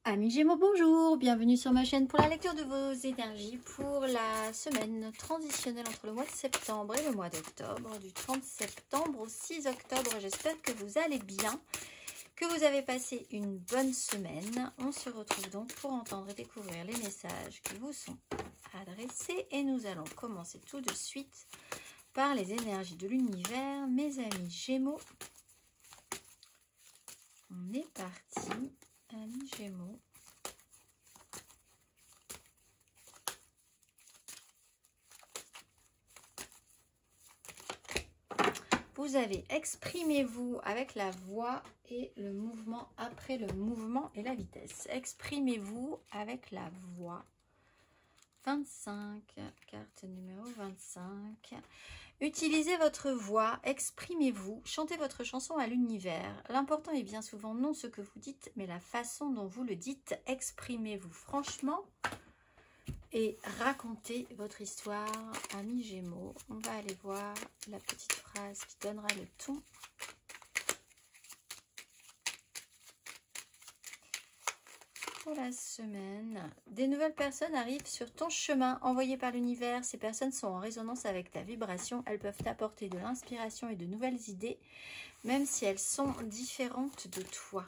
Amis Gémeaux, bonjour, bienvenue sur ma chaîne pour la lecture de vos énergies pour la semaine transitionnelle entre le mois de septembre et le mois d'octobre, du 30 septembre au 6 octobre. J'espère que vous allez bien, que vous avez passé une bonne semaine. On se retrouve donc pour entendre et découvrir les messages qui vous sont adressés et nous allons commencer tout de suite par les énergies de l'univers. Mes amis Gémeaux, on est parti. Amis Gémeaux, vous avez exprimez-vous avec la voix et le mouvement après le mouvement et la vitesse. Exprimez-vous avec la voix. 25, carte numéro 25. Utilisez votre voix, exprimez-vous, chantez votre chanson à l'univers. L'important est bien souvent non ce que vous dites, mais la façon dont vous le dites. Exprimez-vous franchement et racontez votre histoire, amis Gémeaux. On va aller voir la petite phrase qui donnera le ton. Pour la semaine, des nouvelles personnes arrivent sur ton chemin, envoyées par l'univers. Ces personnes sont en résonance avec ta vibration. Elles peuvent t'apporter de l'inspiration et de nouvelles idées, même si elles sont différentes de toi.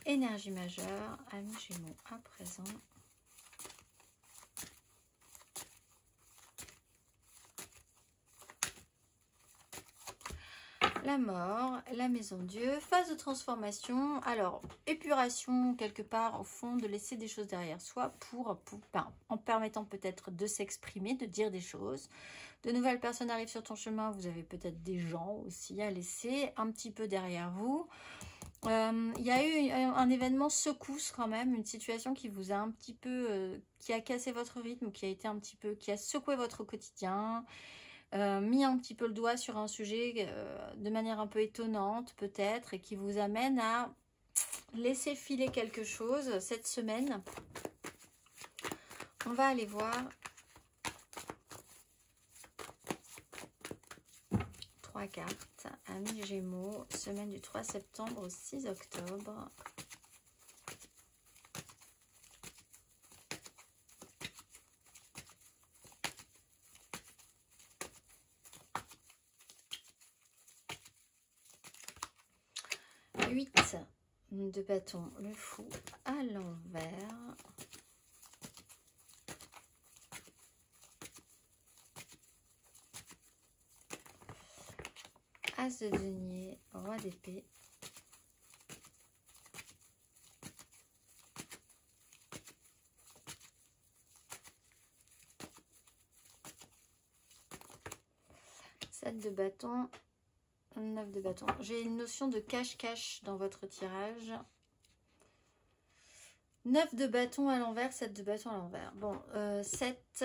Énergie majeure, amis Gémeaux, à présent. La mort, la maison Dieu, phase de transformation. Alors, épuration quelque part au fond, de laisser des choses derrière soi en permettant peut-être de s'exprimer, de dire des choses. De nouvelles personnes arrivent sur ton chemin, vous avez peut-être des gens aussi à laisser un petit peu derrière vous. Il y a eu un événement secousse quand même, une situation qui vous a un petit peu, qui a cassé votre rythme, qui a été un petit peu, qui a secoué votre quotidien. Mis un petit peu le doigt sur un sujet de manière un peu étonnante peut-être et qui vous amène à laisser filer quelque chose cette semaine. On va aller voir 3 cartes. Amis Gémeaux, semaine du 3 septembre au 6 octobre. De bâton, le fou à l'envers. As de denier, roi d'épée. Sept de bâton. 9 de bâton. J'ai une notion de cache-cache dans votre tirage. 9 de bâton à l'envers, 7 de bâton à l'envers. Bon, 7,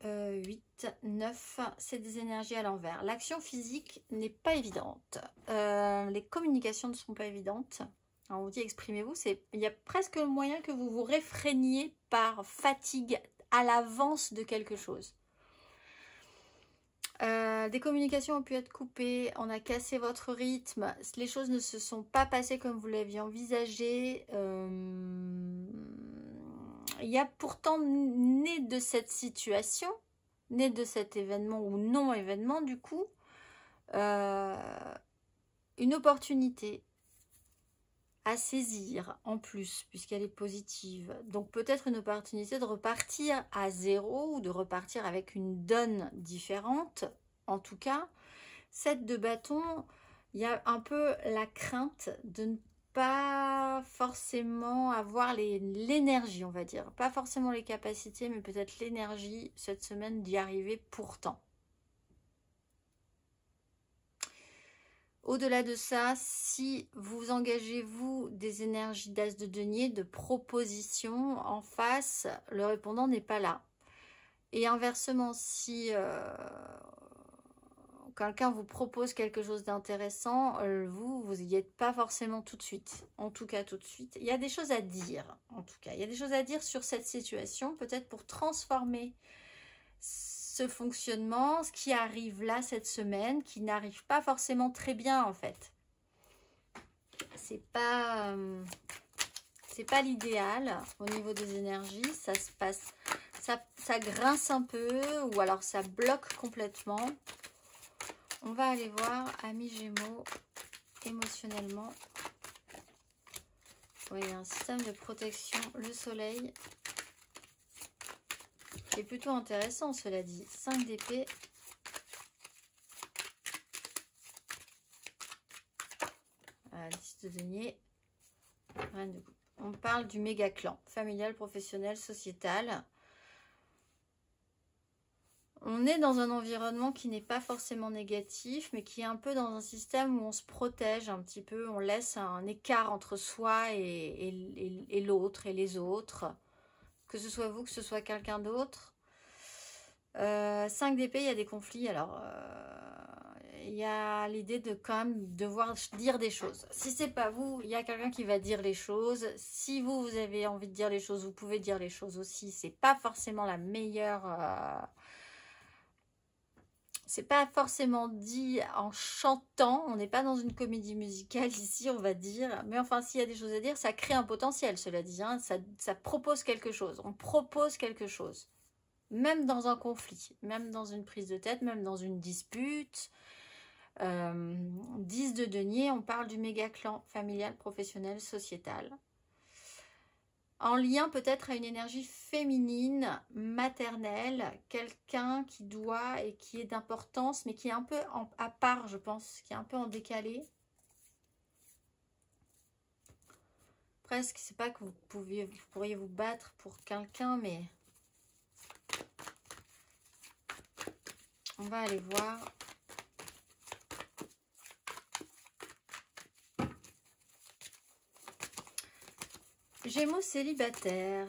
8, 9, c'est des énergies à l'envers. L'action physique n'est pas évidente. Les communications ne sont pas évidentes. Alors on vous dit exprimez-vous, il y a presque le moyen que vous vous réfréniez par fatigue à l'avance de quelque chose. Des communications ont pu être coupées, on a cassé votre rythme, les choses ne se sont pas passées comme vous l'aviez envisagé. Il y a pourtant né de cette situation, né de cet événement ou non-événement du coup, une opportunité à saisir en plus puisqu'elle est positive. Donc peut-être une opportunité de repartir à zéro ou de repartir avec une donne différente. En tout cas, 7 de bâton, il y a un peu la crainte de ne pas forcément avoir l'énergie, on va dire. Pas forcément les capacités, mais peut-être l'énergie cette semaine d'y arriver pourtant. Au-delà de ça, si vous engagez, vous, des énergies d'as de denier, de proposition en face, le répondant n'est pas là. Et inversement, si quelqu'un vous propose quelque chose d'intéressant, vous n'y êtes pas forcément tout de suite. En tout cas, tout de suite. Il y a des choses à dire, en tout cas. Il y a des choses à dire sur cette situation, peut-être pour transformer ce fonctionnement, ce qui arrive là cette semaine, qui n'arrive pas forcément très bien en fait. C'est pas c'est pas l'idéal au niveau des énergies. Ça se passe, ça grince un peu ou alors ça bloque complètement. On va aller voir, amis Gémeaux, émotionnellement. Oui, un système de protection, le soleil, qui est plutôt intéressant, cela dit. 5 d'épée. Voilà, 10 de denier. Reine de coupe. On parle du méga clan, familial, professionnel, sociétal. On est dans un environnement qui n'est pas forcément négatif, mais qui est un peu dans un système où on se protège un petit peu, on laisse un écart entre soi et l'autre et les autres, que ce soit vous, que ce soit quelqu'un d'autre. 5 d'épée, il y a des conflits, alors il y a l'idée de quand même devoir dire des choses. Si c'est pas vous, il y a quelqu'un qui va dire les choses. Si vous, vous avez envie de dire les choses, vous pouvez dire les choses aussi. C'est pas forcément la meilleure... c'est pas forcément dit en chantant, on n'est pas dans une comédie musicale ici, on va dire. Mais enfin, s'il y a des choses à dire, ça crée un potentiel, cela dit. Hein. Ça propose quelque chose, on propose quelque chose. Même dans un conflit, même dans une prise de tête, même dans une dispute. 10 de denier, on parle du méga clan familial, professionnel, sociétal. En lien peut-être à une énergie féminine, maternelle, quelqu'un qui doit et qui est d'importance, mais qui est un peu à part, je pense, qui est un peu en décalé. Presque, c'est pas que vous pourriez vous battre pour quelqu'un, mais on va aller voir. Gémeaux célibataire.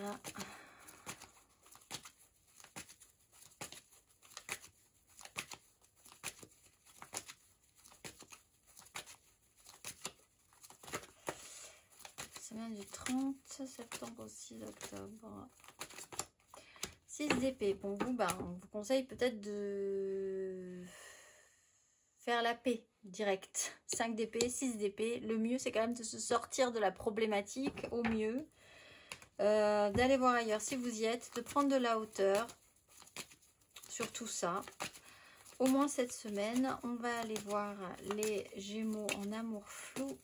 Semaine du 30 septembre au 6 octobre. 6 d'épée. Bon, vous, on vous conseille peut-être de faire la paix direct. 5 d'épée, 6 d'épée. Le mieux, c'est quand même de se sortir de la problématique au mieux. D'aller voir ailleurs si vous y êtes, de prendre de la hauteur sur tout ça. Au moins cette semaine, on va aller voir les Gémeaux en amour flou.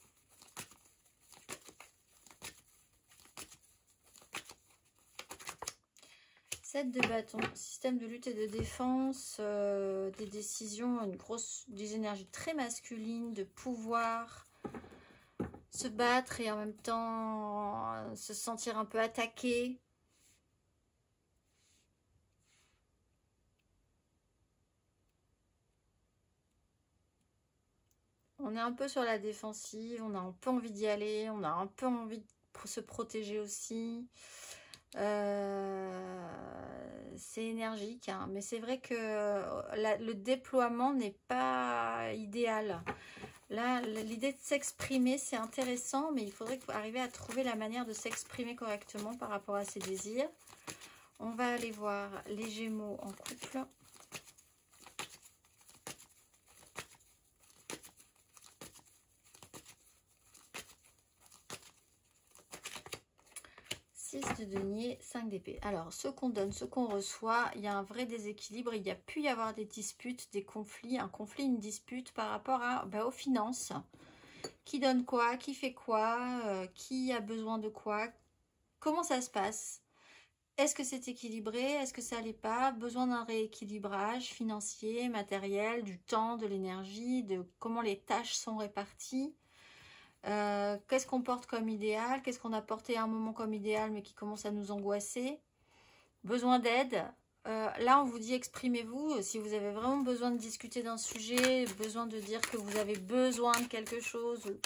De bâton, système de lutte et de défense, des décisions, des énergies très masculines, de pouvoir se battre et en même temps se sentir un peu attaqué. On est un peu sur la défensive, on a un peu envie d'y aller, on a un peu envie de se protéger aussi. C'est énergique, hein, mais c'est vrai que le déploiement n'est pas idéal. Là, l'idée de s'exprimer, c'est intéressant, mais il faudrait arriver à trouver la manière de s'exprimer correctement par rapport à ses désirs. On va aller voir les Gémeaux en couple. De denier, 5 d'épée. Alors, ce qu'on donne, ce qu'on reçoit, il y a un vrai déséquilibre. Il y a pu y avoir des disputes, des conflits, un conflit, une dispute par rapport aux finances. Qui donne quoi, qui fait quoi, qui a besoin de quoi, comment ça se passe? Est-ce que c'est équilibré? Est-ce que ça l'est pas? Besoin d'un rééquilibrage financier, matériel, du temps, de l'énergie, de comment les tâches sont réparties. Qu'est-ce qu'on porte comme idéal? Qu'est-ce qu'on a porté à un moment comme idéal mais qui commence à nous angoisser? Besoin d'aide? Là, on vous dit exprimez-vous. Si vous avez vraiment besoin de discuter d'un sujet, besoin de dire que vous avez besoin de quelque chose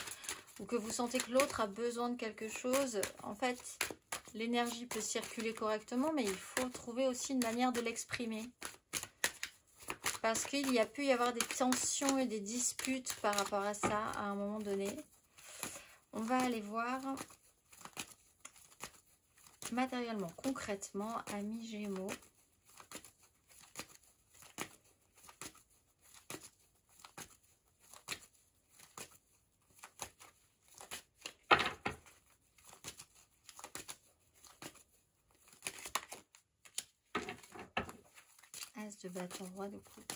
ou que vous sentez que l'autre a besoin de quelque chose, en fait, l'énergie peut circuler correctement, mais il faut trouver aussi une manière de l'exprimer. Parce qu'il y a pu y avoir des tensions et des disputes par rapport à ça à un moment donné. On va aller voir matériellement, concrètement, amis Gémeaux. de bâton, roi de coupe.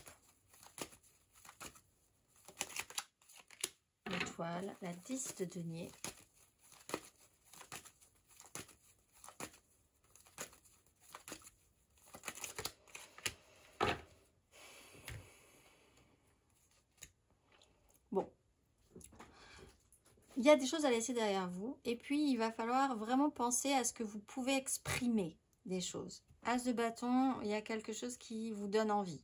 L'étoile, la 10 de denier. Bon. Il y a des choses à laisser derrière vous. Et puis, il va falloir vraiment penser à ce que vous pouvez exprimer des choses. As de bâton, il y a quelque chose qui vous donne envie.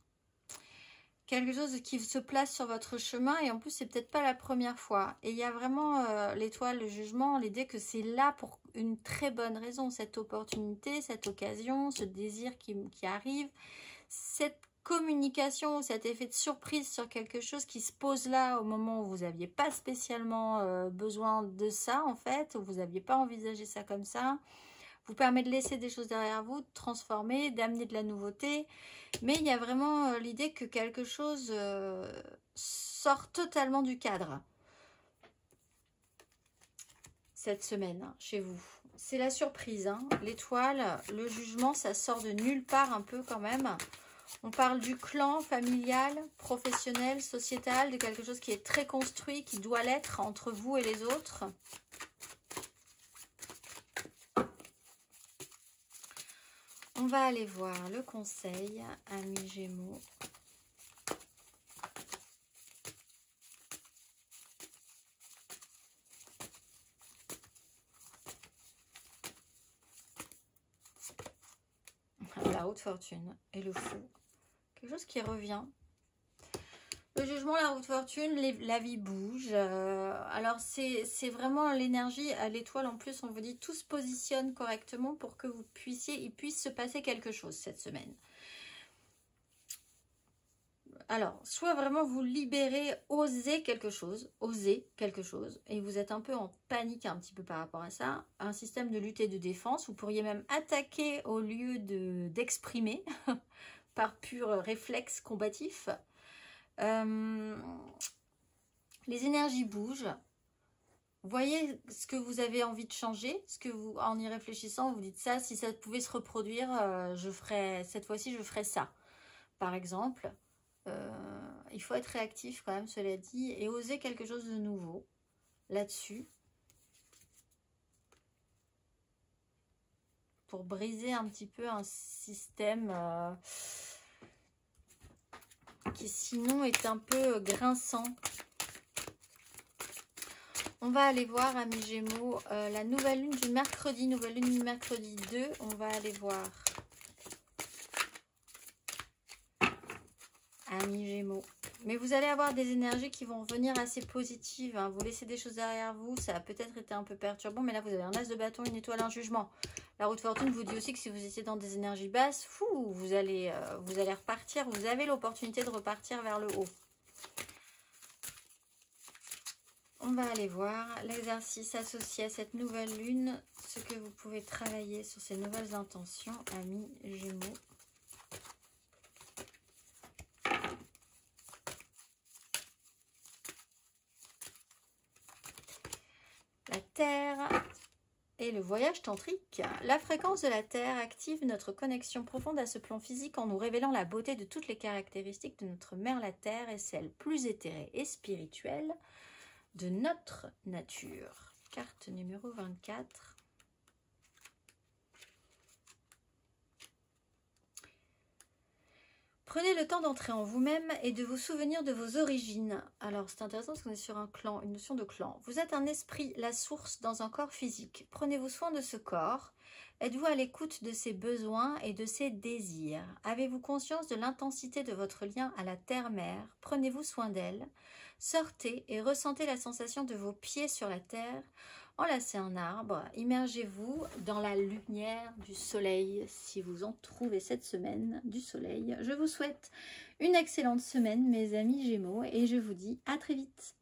Quelque chose qui se place sur votre chemin et en plus c'est peut-être pas la première fois. Et il y a vraiment l'étoile, le jugement, l'idée que c'est là pour une très bonne raison, cette opportunité, cette occasion, ce désir qui arrive, cette communication, cet effet de surprise sur quelque chose qui se pose là au moment où vous n'aviez pas spécialement besoin de ça en fait, où vous n'aviez pas envisagé ça comme ça. Vous permet de laisser des choses derrière vous, de transformer, d'amener de la nouveauté. Mais il y a vraiment l'idée que quelque chose sort totalement du cadre cette semaine hein, chez vous. C'est la surprise. Hein. L'étoile, le jugement, ça sort de nulle part un peu quand même. On parle du clan familial, professionnel, sociétal, de quelque chose qui est très construit, qui doit l'être entre vous et les autres. On va aller voir le conseil, amis Gémeaux. La haute fortune et le fou. Quelque chose qui revient. Le jugement, la haute fortune, la vie bouge. Alors, c'est vraiment l'énergie à l'étoile. En plus, on vous dit tout se positionne correctement pour que vous il puisse se passer quelque chose cette semaine. Alors, soit vraiment vous libérez, osez quelque chose, et vous êtes un peu en panique un petit peu par rapport à ça. Un système de lutte et de défense. Vous pourriez même attaquer au lieu d'exprimer par pur réflexe combatif. Les énergies bougent. Voyez ce que vous avez envie de changer, ce que vous, en y réfléchissant, vous dites ça, si ça pouvait se reproduire, cette fois-ci, je ferais ça. Par exemple, il faut être réactif quand même, cela dit, et oser quelque chose de nouveau là-dessus. Pour briser un petit peu un système qui sinon est un peu grinçant. On va aller voir, amis Gémeaux, la nouvelle lune du mercredi, nouvelle lune du mercredi 2. On va aller voir, amis Gémeaux. Mais vous allez avoir des énergies qui vont venir assez positives. Hein. Vous laissez des choses derrière vous. Ça a peut-être été un peu perturbant, mais là, vous avez un as de bâton, une étoile, un jugement. La haute fortune vous dit aussi que si vous étiez dans des énergies basses, vous allez repartir. Vous avez l'opportunité de repartir vers le haut. On va aller voir l'exercice associé à cette nouvelle lune, ce que vous pouvez travailler sur ces nouvelles intentions, amis Gémeaux. La Terre et le voyage tantrique. La fréquence de la Terre active notre connexion profonde à ce plan physique en nous révélant la beauté de toutes les caractéristiques de notre mère la Terre et celles plus éthérées et spirituelles de notre nature. Carte numéro 24. Prenez le temps d'entrer en vous-même et de vous souvenir de vos origines. Alors, c'est intéressant parce qu'on est sur un clan, une notion de clan. Vous êtes un esprit, la source, dans un corps physique. Prenez-vous soin de ce corps. Êtes-vous à l'écoute de ses besoins et de ses désirs? Avez-vous conscience de l'intensité de votre lien à la terre-mère? Prenez-vous soin d'elle. Sortez et ressentez la sensation de vos pieds sur la terre. Enlacez un arbre, immergez-vous dans la lumière du soleil. Si vous en trouvez cette semaine du soleil, je vous souhaite une excellente semaine, mes amis Gémeaux, et je vous dis à très vite.